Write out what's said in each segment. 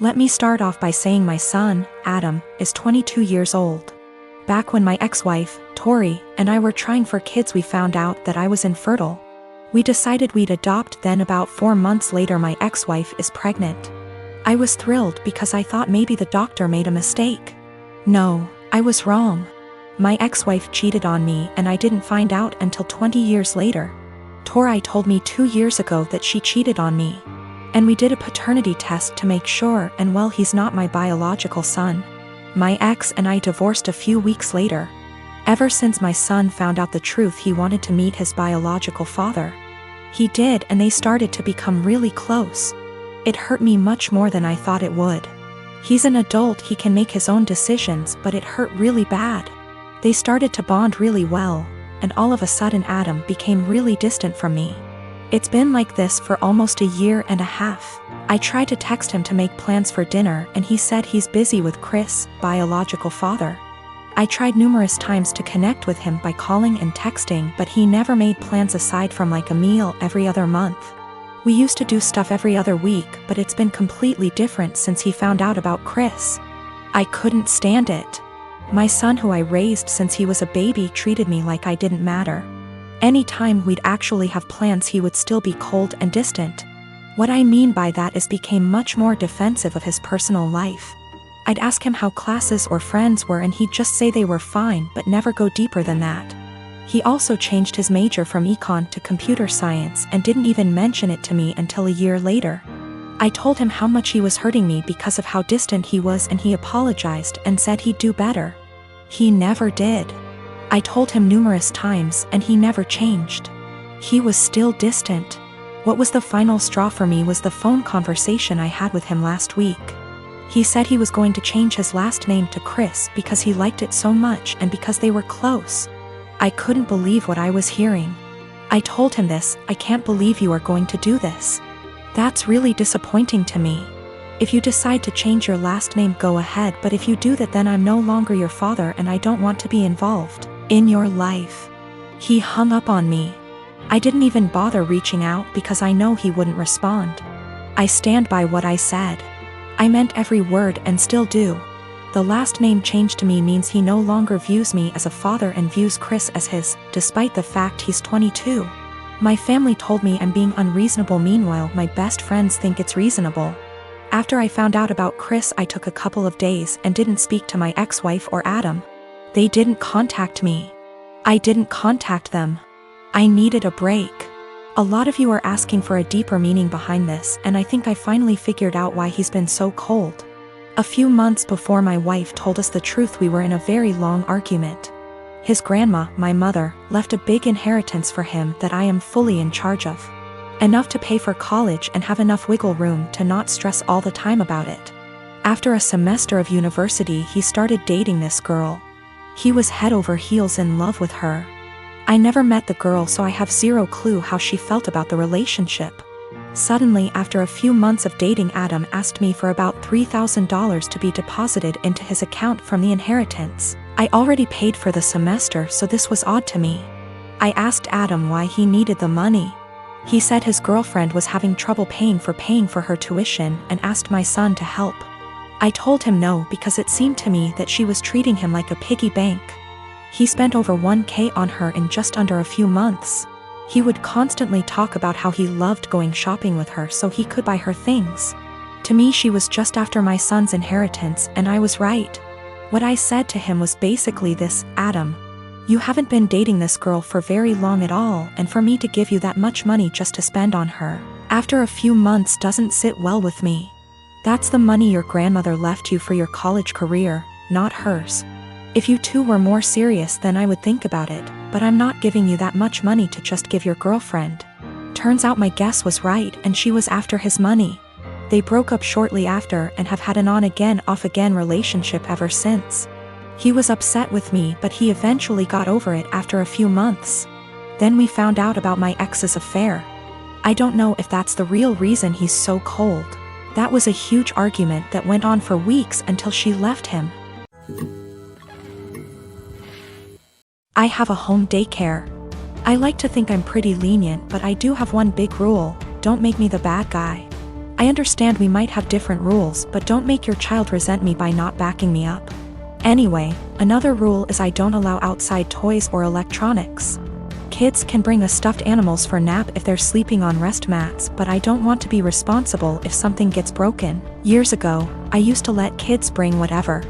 Let me start off by saying my son, Adam, is 22 years old. Back when my ex-wife, Tori, and I were trying for kids, we found out that I was infertile. We decided we'd adopt, then about 4 months later my ex-wife is pregnant. I was thrilled because I thought maybe the doctor made a mistake. No, I was wrong. My ex-wife cheated on me and I didn't find out until 20 years later. Tori told me 2 years ago that she cheated on me. And we did a paternity test to make sure, and well, he's not my biological son. My ex and I divorced a few weeks later. Ever since my son found out the truth, he wanted to meet his biological father. He did, and they started to become really close. It hurt me much more than I thought it would. He's an adult, he can make his own decisions, but it hurt really bad. They started to bond really well, and all of a sudden Adam became really distant from me. It's been like this for almost a year and a half. I tried to text him to make plans for dinner and he said he's busy with Chris, biological father. I tried numerous times to connect with him by calling and texting, but he never made plans aside from like a meal every other month. We used to do stuff every other week, but it's been completely different since he found out about Chris. I couldn't stand it. My son, who I raised since he was a baby, treated me like I didn't matter. Anytime we'd actually have plans, he would still be cold and distant. What I mean by that is became much more defensive of his personal life. I'd ask him how classes or friends were and he'd just say they were fine but never go deeper than that. He also changed his major from econ to computer science and didn't even mention it to me until a year later. I told him how much he was hurting me because of how distant he was and he apologized and said he'd do better. He never did. I told him numerous times and he never changed. He was still distant. What was the final straw for me was the phone conversation I had with him last week. He said he was going to change his last name to Chris because he liked it so much and because they were close. I couldn't believe what I was hearing. I told him this. I can't believe you are going to do this. That's really disappointing to me. If you decide to change your last name, go ahead, but if you do that, then I'm no longer your father and I don't want to be involved in your life. He hung up on me. I didn't even bother reaching out because I know he wouldn't respond. I stand by what I said. I meant every word and still do. The last name change to me means he no longer views me as a father and views Chris as his, despite the fact he's 22. My family told me I'm being unreasonable, meanwhile my best friends think it's reasonable. After I found out about Chris, I took a couple of days and didn't speak to my ex-wife or Adam. They didn't contact me. I didn't contact them. I needed a break. A lot of you are asking for a deeper meaning behind this, and I think I finally figured out why he's been so cold. A few months before my wife told us the truth, we were in a very long argument. His grandma, my mother, left a big inheritance for him that I am fully in charge of. Enough to pay for college and have enough wiggle room to not stress all the time about it. After a semester of university, he started dating this girl. He was head over heels in love with her. I never met the girl, so I have zero clue how she felt about the relationship. Suddenly, after a few months of dating, Adam asked me for about $3,000 to be deposited into his account from the inheritance. I already paid for the semester, so this was odd to me. I asked Adam why he needed the money. He said his girlfriend was having trouble paying for her tuition and asked my son to help. I told him no because it seemed to me that she was treating him like a piggy bank. He spent over $1,000 on her in just under a few months. He would constantly talk about how he loved going shopping with her so he could buy her things. To me, she was just after my son's inheritance, and I was right. What I said to him was basically this: Adam, you haven't been dating this girl for very long at all, and for me to give you that much money just to spend on her after a few months doesn't sit well with me. That's the money your grandmother left you for your college career, not hers. If you two were more serious, then I would think about it, but I'm not giving you that much money to just give your girlfriend. Turns out my guess was right, and she was after his money. They broke up shortly after and have had an on-again, off-again relationship ever since. He was upset with me, but he eventually got over it after a few months. Then we found out about my ex's affair. I don't know if that's the real reason he's so cold. That was a huge argument that went on for weeks until she left him. I have a home daycare. I like to think I'm pretty lenient, but I do have one big rule: don't make me the bad guy. I understand we might have different rules, but don't make your child resent me by not backing me up. Anyway, another rule is I don't allow outside toys or electronics. Kids can bring us stuffed animals for nap if they're sleeping on rest mats, but I don't want to be responsible if something gets broken. Years ago, I used to let kids bring whatever.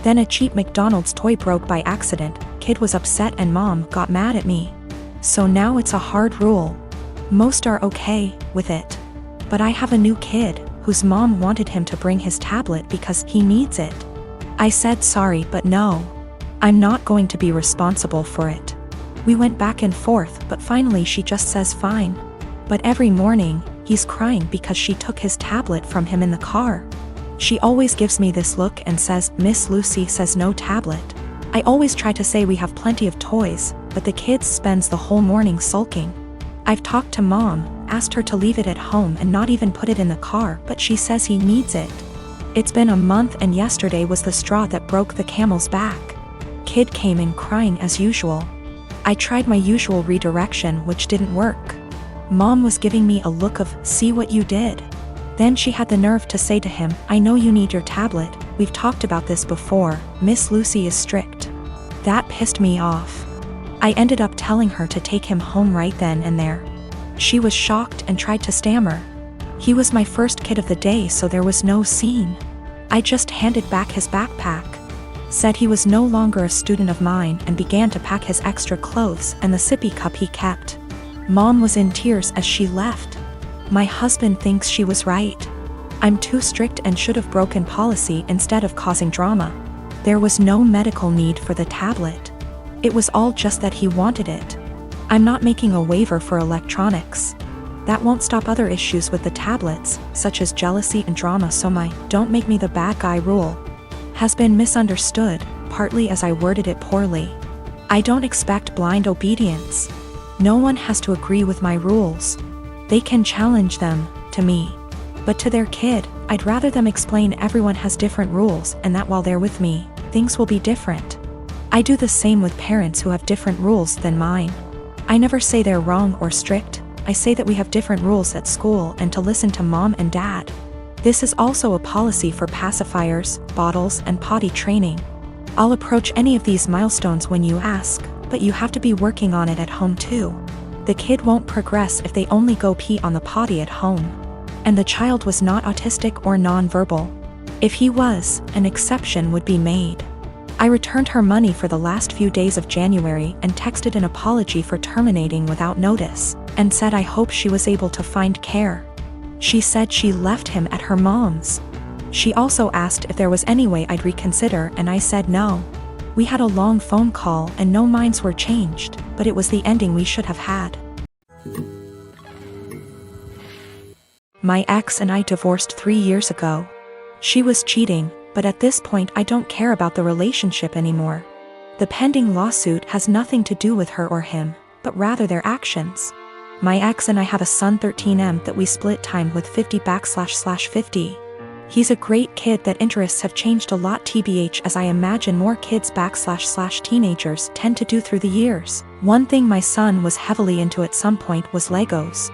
Then a cheap McDonald's toy broke by accident, kid was upset and mom got mad at me. So now it's a hard rule. Most are okay with it. But I have a new kid, whose mom wanted him to bring his tablet because he needs it. I said sorry, but no. I'm not going to be responsible for it. We went back and forth, but finally she just says fine. But every morning, he's crying because she took his tablet from him in the car. She always gives me this look and says, "Miss Lucy says no tablet." I always try to say we have plenty of toys, but the kid spends the whole morning sulking. I've talked to mom, asked her to leave it at home and not even put it in the car, but she says he needs it. It's been a month and yesterday was the straw that broke the camel's back. Kid came in crying as usual. I tried my usual redirection, which didn't work. Mom was giving me a look of, "See what you did?" Then she had the nerve to say to him, "I know you need your tablet, we've talked about this before, Miss Lucy is strict." That pissed me off. I ended up telling her to take him home right then and there. She was shocked and tried to stammer. He was my first kid of the day, so there was no scene. I just handed back his backpack, said he was no longer a student of mine, and began to pack his extra clothes and the sippy cup he kept. Mom was in tears as she left. My husband thinks she was right. I'm too strict and should have broken policy instead of causing drama. There was no medical need for the tablet. It was all just that he wanted it. I'm not making a waiver for electronics. That won't stop other issues with the tablets, such as jealousy and drama, so my "don't make me the bad guy" rule has been misunderstood, partly as I worded it poorly. I don't expect blind obedience. No one has to agree with my rules. They can challenge them, to me. But to their kid, I'd rather them explain everyone has different rules and that while they're with me, things will be different. I do the same with parents who have different rules than mine. I never say they're wrong or strict, I say that we have different rules at school and to listen to mom and dad. This is also a policy for pacifiers, bottles, and potty training. I'll approach any of these milestones when you ask, but you have to be working on it at home too. The kid won't progress if they only go pee on the potty at home. And the child was not autistic or nonverbal. If he was, an exception would be made. I returned her money for the last few days of January and texted an apology for terminating without notice, and said I hope she was able to find care. She said she left him at her mom's. She also asked if there was any way I'd reconsider, and I said no. We had a long phone call and no minds were changed, but it was the ending we should have had. My ex and I divorced 3 years ago. She was cheating, but at this point I don't care about the relationship anymore. The pending lawsuit has nothing to do with her or him, but rather their actions. My ex and I have a son 13M that we split time with 50//50. He's a great kid that interests have changed a lot tbh as I imagine more kids / teenagers tend to do through the years. One thing my son was heavily into at some point was Legos.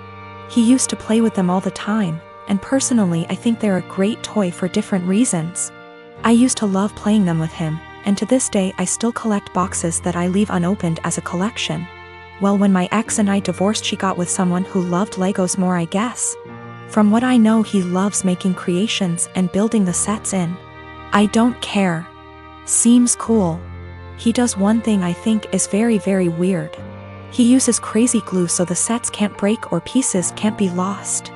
He used to play with them all the time, and personally I think they're a great toy for different reasons. I used to love playing them with him, and to this day I still collect boxes that I leave unopened as a collection. Well, when my ex and I divorced, she got with someone who loved Legos more, I guess. From what I know, he loves making creations and building the sets in. I don't care. Seems cool. He does one thing I think is very, very weird. He uses crazy glue so the sets can't break or pieces can't be lost.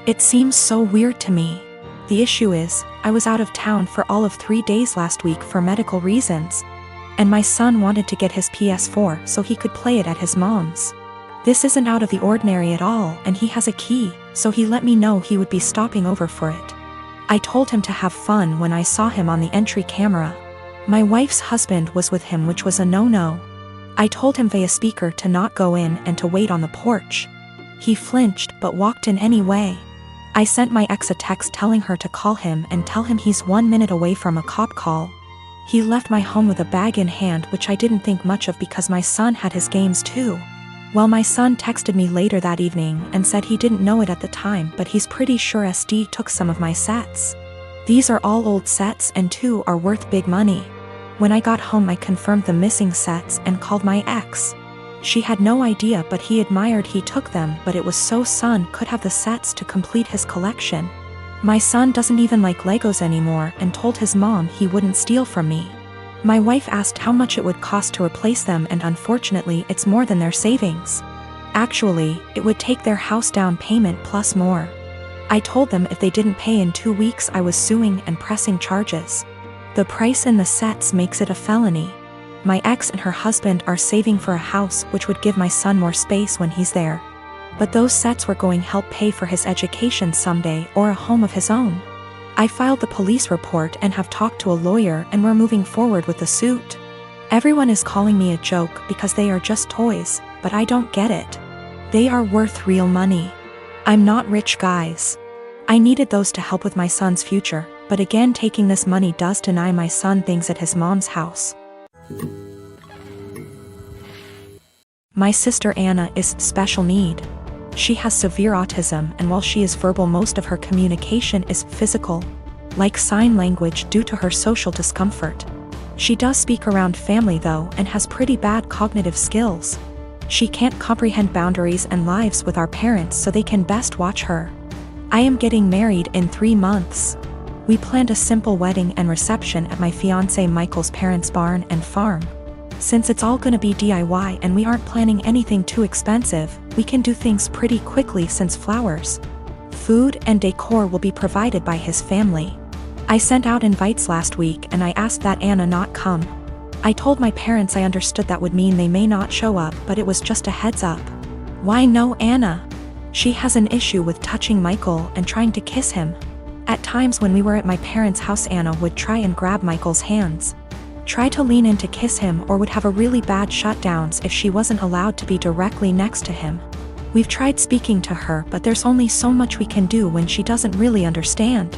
It seems so weird to me. The issue is, I was out of town for all of 3 days last week for medical reasons. And my son wanted to get his PS4 so he could play it at his mom's. This isn't out of the ordinary at all, and he has a key, so he let me know he would be stopping over for it. I told him to have fun when I saw him on the entry camera. My wife's husband was with him, which was a no-no. I told him via speaker to not go in and to wait on the porch. He flinched but walked in anyway. I sent my ex a text telling her to call him and tell him he's 1 minute away from a cop call. He left my home with a bag in hand, which I didn't think much of because my son had his games too. Well, my son texted me later that evening and said he didn't know it at the time, but he's pretty sure SD took some of my sets. These are all old sets and 2 are worth big money. When I got home I confirmed the missing sets and called my ex. She had no idea, but he admired he took them, but it was so son could have the sets to complete his collection. My son doesn't even like Legos anymore and told his mom he wouldn't steal from me. My wife asked how much it would cost to replace them, and unfortunately it's more than their savings. Actually, it would take their house down payment plus more. I told them if they didn't pay in 2 weeks I was suing and pressing charges. The price in the sets makes it a felony. My ex and her husband are saving for a house which would give my son more space when he's there. But those sets were going to help pay for his education someday or a home of his own. I filed the police report and have talked to a lawyer, and we're moving forward with the suit. Everyone is calling me a joke because they are just toys, but I don't get it. They are worth real money. I'm not rich, guys. I needed those to help with my son's future, but again taking this money does deny my son things at his mom's house. My sister Anna is special need. She has severe autism, and while she is verbal, most of her communication is physical, like sign language due to her social discomfort. She does speak around family though and has pretty bad cognitive skills. She can't comprehend boundaries and lives with our parents, so they can best watch her. I am getting married in 3 months. We planned a simple wedding and reception at my fiancé Michael's parents' barn and farm. Since it's all gonna be DIY and we aren't planning anything too expensive, we can do things pretty quickly since flowers, food, and decor will be provided by his family. I sent out invites last week and I asked that Anna not come. I told my parents I understood that would mean they may not show up, but it was just a heads up. Why no Anna? She has an issue with touching Michael and trying to kiss him. At times when we were at my parents' house, Anna would try and grab Michael's hands, try to lean in to kiss him, or would have a really bad shutdowns if she wasn't allowed to be directly next to him. We've tried speaking to her, but there's only so much we can do when she doesn't really understand.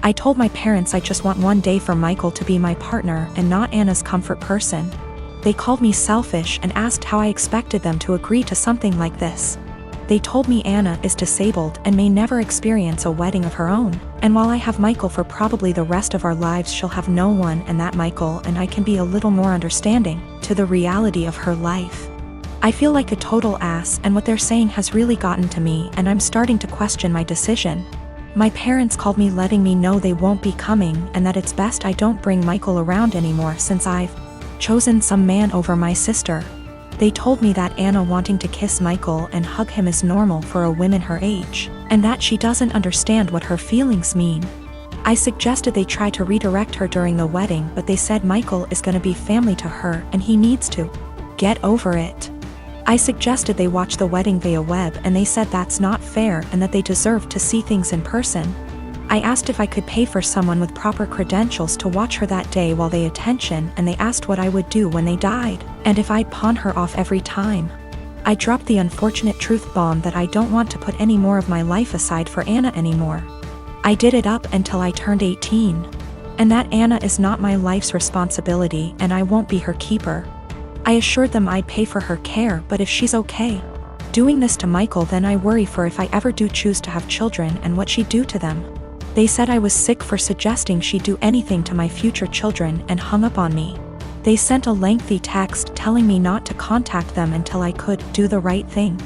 I told my parents I just want one day for Michael to be my partner and not Anna's comfort person. They called me selfish and asked how I expected them to agree to something like this. They told me Anna is disabled and may never experience a wedding of her own, and while I have Michael for probably the rest of our lives, she'll have no one, and that Michael and I can be a little more understanding to the reality of her life. I feel like a total ass, and what they're saying has really gotten to me, and I'm starting to question my decision. My parents called me letting me know they won't be coming and that it's best I don't bring Michael around anymore since I've chosen some man over my sister. They told me that Anna wanting to kiss Michael and hug him is normal for a woman her age, and that she doesn't understand what her feelings mean. I suggested they try to redirect her during the wedding, but they said Michael is gonna be family to her and he needs to get over it. I suggested they watch the wedding via web, and they said that's not fair and that they deserve to see things in person. I asked if I could pay for someone with proper credentials to watch her that day while they attention, and they asked what I would do when they died, and if I'd pawn her off every time. I dropped the unfortunate truth bomb that I don't want to put any more of my life aside for Anna anymore. I did it up until I turned 18. And that Anna is not my life's responsibility and I won't be her keeper. I assured them I'd pay for her care, but if she's okay doing this to Michael, then I worry for if I ever do choose to have children and what she'd do to them. They said I was sick for suggesting she'd do anything to my future children and hung up on me. They sent a lengthy text telling me not to contact them until I could do the right thing.